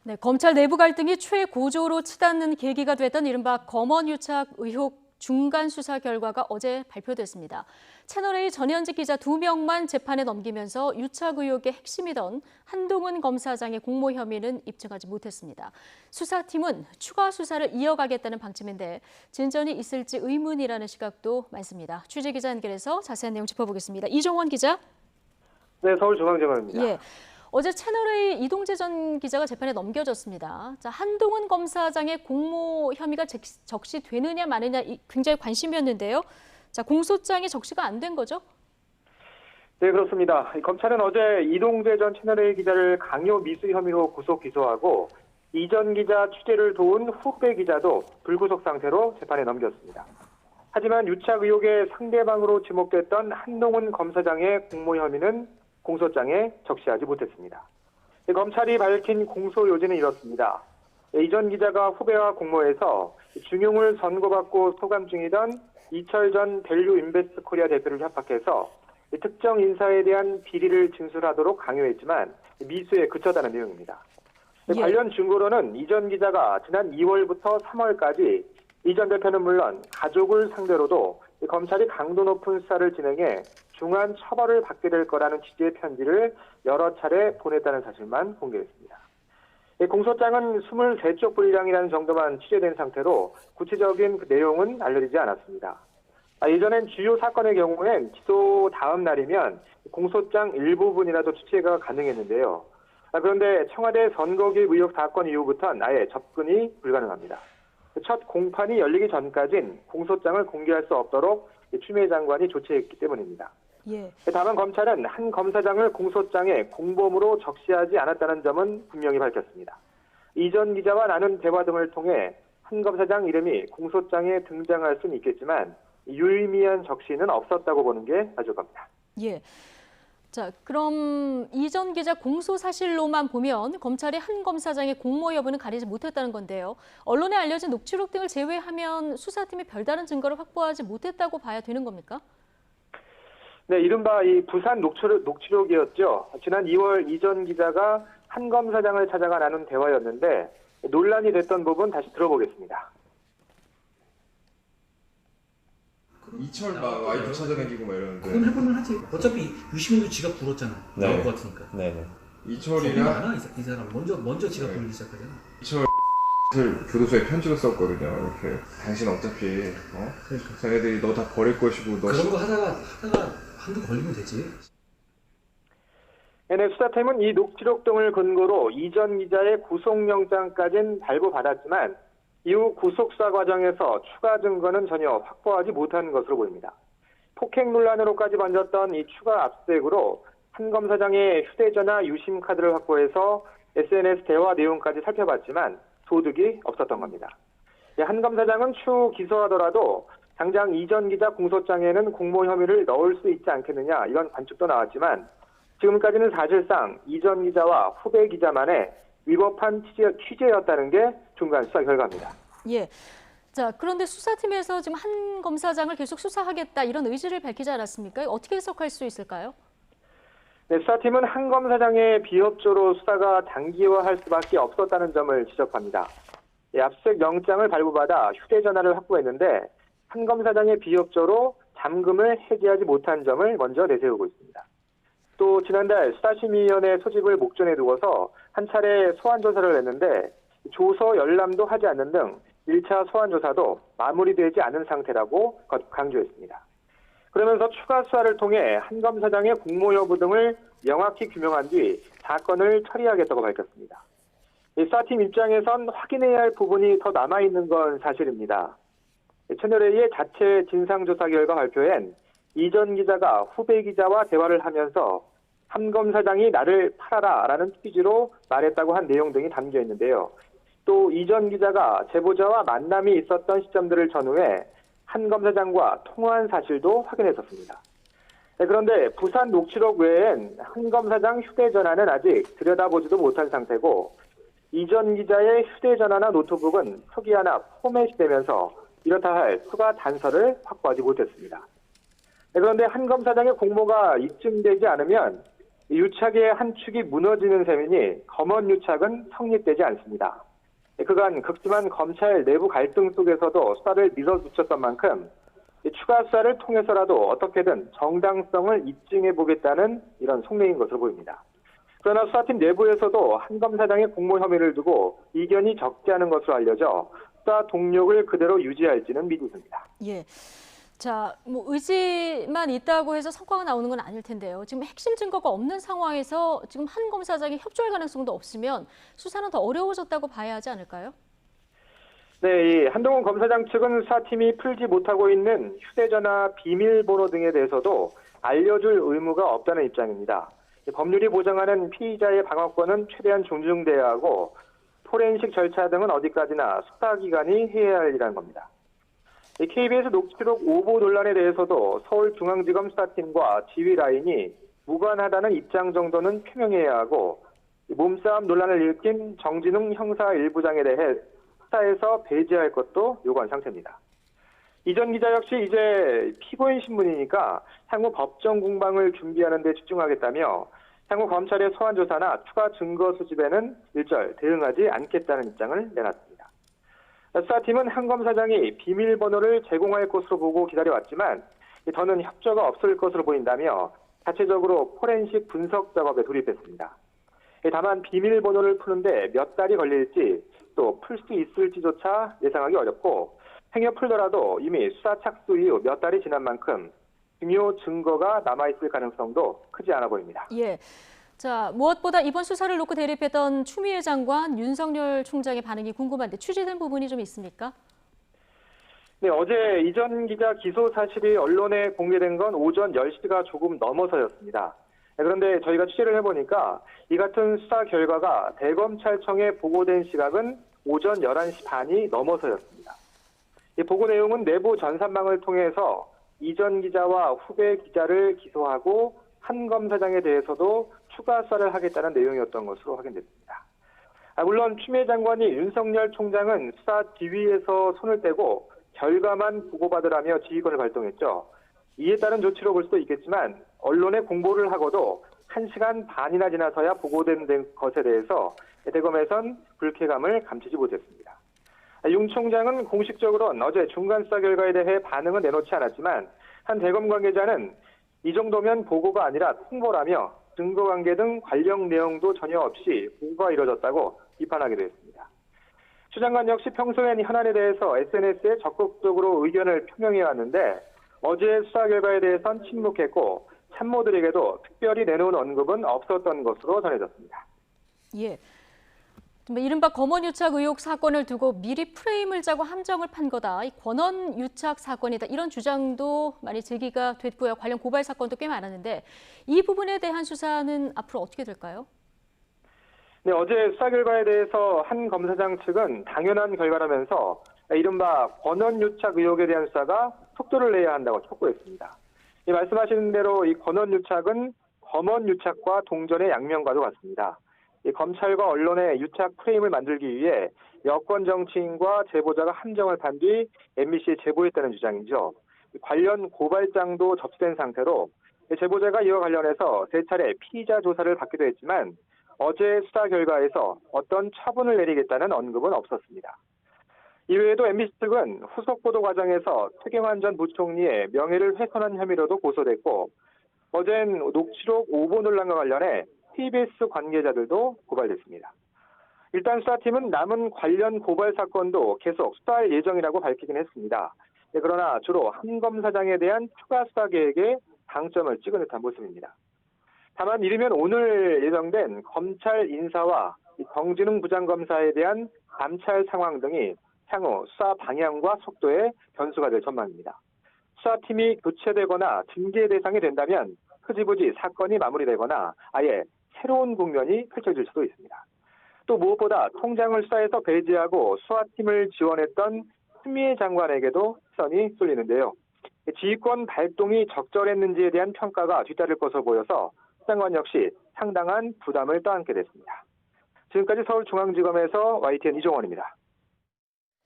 네, 검찰 내부 갈등이 최고조로 치닫는 계기가 됐던 이른바 검언유착 의혹 중간 수사 결과가 어제 발표됐습니다. 채널A 전현직 기자 2명만 재판에 넘기면서 유착 의혹의 핵심이던 한동훈 검사장의 공모 혐의는 입증하지 못했습니다. 수사팀은 추가 수사를 이어가겠다는 방침인데 진전이 있을지 의문이라는 시각도 많습니다. 취재기자 연결해서 자세한 내용 짚어보겠습니다. 이종원 기자. 네, 서울중앙지검입니다. 예. 어제 채널A 이동재 전 기자가 재판에 넘겨졌습니다. 자, 한동훈 검사장의 공모 혐의가 적시되느냐 마느냐 굉장히 관심이었는데요. 자, 공소장이 적시가 안 된 거죠? 네, 그렇습니다. 검찰은 어제 이동재 전 채널A 기자를 강요 미수 혐의로 구속 기소하고 이 전 기자 취재를 도운 후배 기자도 불구속 상태로 재판에 넘겼습니다. 하지만 유착 의혹의 상대방으로 지목됐던 한동훈 검사장의 공모 혐의는 공소장에 적시하지 못했습니다. 검찰이 밝힌 공소 요지는 이렇습니다. 이 전 기자가 후배와 공모해서 중용을 선고받고 소감 중이던 이철 전 밸류 인베스트 코리아 대표를 협박해서 특정 인사에 대한 비리를 진술하도록 강요했지만 미수에 그쳤다는 내용입니다. 예. 관련 증거로는 이 전 기자가 지난 2월부터 3월까지 이 전 대표는 물론 가족을 상대로도 검찰이 강도 높은 수사를 진행해 중한 처벌을 받게 될 거라는 취지의 편지를 여러 차례 보냈다는 사실만 공개했습니다. 공소장은 23쪽 분량이라는 정도만 취재된 상태로 구체적인 내용은 알려지지 않았습니다. 예전엔 주요 사건의 경우엔 기소 다음 날이면 공소장 일부분이라도 취재가 가능했는데요. 그런데 청와대 선거기 의혹 사건 이후부터는 아예 접근이 불가능합니다. 첫 공판이 열리기 전까진 공소장을 공개할 수 없도록 추미애 장관이 조치했기 때문입니다. 예. 다만 검찰은 한 검사장을 공소장에 공범으로 적시하지 않았다는 점은 분명히 밝혔습니다. 이 전 기자와 나눈 대화 등을 통해 한 검사장 이름이 공소장에 등장할 수는 있겠지만 유의미한 적시는 없었다고 보는 게 맞을 겁니다. 예. 자, 그럼 이 전 기자 공소 사실로만 보면 검찰이 한 검사장의 공모 여부는 가리지 못했다는 건데요. 언론에 알려진 녹취록 등을 제외하면 수사팀이 별다른 증거를 확보하지 못했다고 봐야 되는 겁니까? 네, 이른바 이 부산 녹취록이었죠. 지난 2월 이 전 기자가 한 검사장을 찾아가 나눈 대화였는데 논란이 됐던 부분 다시 들어보겠습니다. 이철 막 와이프 찾아다니고 막 이러는데 그건 해보면 하지. 어차피 유시민도 지갑 불었잖아. 네. 나올 것 같으니까. 네네. 겁이 이철이랑 많아 이 사람. 먼저 지갑 네. 불기 시작하잖아. 이철 교도소에 편지를 썼거든요. 이렇게 당신 어차피 그러니까. 자네들이 너 다 버릴 것이고 너 그런 거 하다가 한두 걸리면 되지. 네, 수사팀은 이 녹취록 등을 근거로 이 전 기자의 구속영장까지는 발부받았지만 이후 구속수사 과정에서 추가 증거는 전혀 확보하지 못한 것으로 보입니다. 폭행 논란으로까지 번졌던 이 추가 압수수색으로 한 검사장의 휴대전화 유심카드를 확보해서 SNS 대화 내용까지 살펴봤지만 소득이 없었던 겁니다. 한 검사장은 추후 기소하더라도 당장 이 전 기자 공소장에는 공모 혐의를 넣을 수 있지 않겠느냐 이런 관측도 나왔지만 지금까지는 사실상 이 전 기자와 후배 기자만의 위법한 취재였다는 게 중간 수사 결과입니다. 예. 자, 그런데 수사팀에서 지금 한 검사장을 계속 수사하겠다 이런 의지를 밝히지 않았습니까? 어떻게 해석할 수 있을까요? 네, 수사팀은 한 검사장의 비협조로 수사가 단기화할 수밖에 없었다는 점을 지적합니다. 압수수색 영장을 발부받아 휴대전화를 확보했는데 한 검사장의 비협조로 잠금을 해제하지 못한 점을 먼저 내세우고 있습니다. 또 지난달 수사심의위원회 소집을 목전에 두고서 한 차례 소환조사를 했는데 조서 열람도 하지 않는 등 1차 소환조사도 마무리되지 않은 상태라고 강조했습니다. 그러면서 추가 수사를 통해 한 검사장의 공모 여부 등을 명확히 규명한 뒤 사건을 처리하겠다고 밝혔습니다. 수사팀 입장에선 확인해야 할 부분이 더 남아있는 건 사실입니다. 채널A의 자체 진상조사 결과 발표엔 이 전 기자가 후배 기자와 대화를 하면서 한 검사장이 나를 팔아라라는 취지로 말했다고 한 내용 등이 담겨 있는데요. 또 이 전 기자가 제보자와 만남이 있었던 시점들을 전후해 한 검사장과 통화한 사실도 확인했었습니다. 그런데 부산 녹취록 외엔 한 검사장 휴대전화는 아직 들여다보지도 못한 상태고 이 전 기자의 휴대전화나 노트북은 초기 하나 포맷이 되면서 이렇다 할 추가 단서를 확보하지 못했습니다. 그런데 한 검사장의 공모가 입증되지 않으면 유착의 한 축이 무너지는 셈이니 검언 유착은 성립되지 않습니다. 그간 극심한 검찰 내부 갈등 속에서도 수사를 밀어붙였던 만큼 추가 수사를 통해서라도 어떻게든 정당성을 입증해보겠다는 이런 속내인 것으로 보입니다. 그러나 수사팀 내부에서도 한 검사장의 공모 혐의를 두고 이견이 적지 않은 것으로 알려져 수사 동력을 그대로 유지할지는 미지수입니다. 예. 자, 뭐 의지만 있다고 해서 성과가 나오는 건 아닐 텐데요. 지금 핵심 증거가 없는 상황에서 지금 한 검사장이 협조할 가능성도 없으면 수사는 더 어려워졌다고 봐야 하지 않을까요? 네, 이 한동훈 검사장 측은 수사팀이 풀지 못하고 있는 휴대전화 비밀번호 등에 대해서도 알려줄 의무가 없다는 입장입니다. 법률이 보장하는 피의자의 방어권은 최대한 존중돼야 하고 포렌식 절차 등은 어디까지나 수사기관이 해야 할 일이라는 겁니다. KBS 녹취록 오보 논란에 대해서도 서울중앙지검 수사팀과 지휘 라인이 무관하다는 입장 정도는 표명해야 하고 몸싸움 논란을 일으킨 정진웅 형사 1부장에 대해 수사에서 배제할 것도 요구한 상태입니다. 이 전 기자 역시 이제 피고인 신문이니까 향후 법정 공방을 준비하는 데 집중하겠다며 향후 검찰의 소환 조사나 추가 증거 수집에는 일절 대응하지 않겠다는 입장을 내놨습니다. 수사팀은 한 검사장이 비밀번호를 제공할 것으로 보고 기다려왔지만 더는 협조가 없을 것으로 보인다며 자체적으로 포렌식 분석 작업에 돌입했습니다. 다만 비밀번호를 푸는데 몇 달이 걸릴지 또 풀 수 있을지조차 예상하기 어렵고 행여 풀더라도 이미 수사 착수 이후 몇 달이 지난 만큼 중요 증거가 남아있을 가능성도 크지 않아 보입니다. 예. 자, 무엇보다 이번 수사를 놓고 대립했던 추미애 장관, 윤석열 총장의 반응이 궁금한데 취재된 부분이 좀 있습니까? 네, 어제 이 전 기자 기소 사실이 언론에 공개된 건 오전 10시가 조금 넘어서였습니다. 그런데 저희가 취재를 해보니까 이 같은 수사 결과가 대검찰청에 보고된 시각은 오전 11시 반이 넘어서였습니다. 이 보고 내용은 내부 전산망을 통해서 이 전 기자와 후배 기자를 기소하고 한 검사장에 대해서도 추가 수사를 하겠다는 내용이었던 것으로 확인됐습니다. 물론 추미애 장관이 윤석열 총장은 수사 지휘에서 손을 떼고 결과만 보고받으라며 지휘권을 발동했죠. 이에 따른 조치로 볼 수도 있겠지만 언론에 공보를 하고도 1시간 반이나 지나서야 보고된 것에 대해서 대검에선 불쾌감을 감추지 못했습니다. 윤 총장은 공식적으로는 어제 중간수사 결과에 대해 반응은 내놓지 않았지만 한 대검 관계자는 이 정도면 보고가 아니라 통보라며 증거관계 등 관련 내용도 전혀 없이 보고가 이뤄졌다고 비판하기도 했습니다. 추 장관 역시 평소엔 현안에 대해서 SNS에 적극적으로 의견을 표명해왔는데 어제 수사 결과에 대해선 침묵했고 참모들에게도 특별히 내놓은 언급은 없었던 것으로 전해졌습니다. 예. 이른바 검언 유착 의혹 사건을 두고 미리 프레임을 짜고 함정을 판 거다. 이 권언 유착 사건이다. 이런 주장도 많이 제기가 됐고요. 관련 고발 사건도 꽤 많았는데 이 부분에 대한 수사는 앞으로 어떻게 될까요? 네, 어제 수사 결과에 대해서 한 검사장 측은 당연한 결과라면서 이른바 권언 유착 의혹에 대한 수사가 속도를 내야 한다고 촉구했습니다. 말씀하신 대로 이 권언 유착은 검언 유착과 동전의 양면과도 같습니다. 검찰과 언론의 유착 프레임을 만들기 위해 여권 정치인과 제보자가 함정을 판 뒤 MBC에 제보했다는 주장이죠. 관련 고발장도 접수된 상태로 제보자가 이와 관련해서 세 차례 피의자 조사를 받기도 했지만 어제 수사 결과에서 어떤 처분을 내리겠다는 언급은 없었습니다. 이외에도 MBC 측은 후속 보도 과정에서 최경환 전 부총리의 명예를 훼손한 혐의로도 고소됐고 어젠 녹취록 오보 논란과 관련해 TBS 관계자들도 고발됐습니다. 일단 수사팀은 남은 관련 고발 사건도 계속 수사할 예정이라고 밝히긴 했습니다. 그러나 주로 한 검사장에 대한 추가 수사 계획에 방점을 찍은 듯한 모습입니다. 다만 이르면 오늘 예정된 검찰 인사와 정진웅 부장검사에 대한 감찰 상황 등이 향후 수사 방향과 속도에 변수가 될 전망입니다. 수사팀이 교체되거나 징계 대상이 된다면 흐지부지 사건이 마무리되거나 아예 새로운 국면이 펼쳐질 수도 있습니다. 또 무엇보다 통장을 수사에서 배제하고 수사팀을 지원했던 추미애 장관에게도 시선이 쏠리는데요. 지휘권 발동이 적절했는지에 대한 평가가 뒤따를 것으로 보여서 장관 역시 상당한 부담을 떠안게 됐습니다. 지금까지 서울중앙지검에서 YTN 이종원입니다.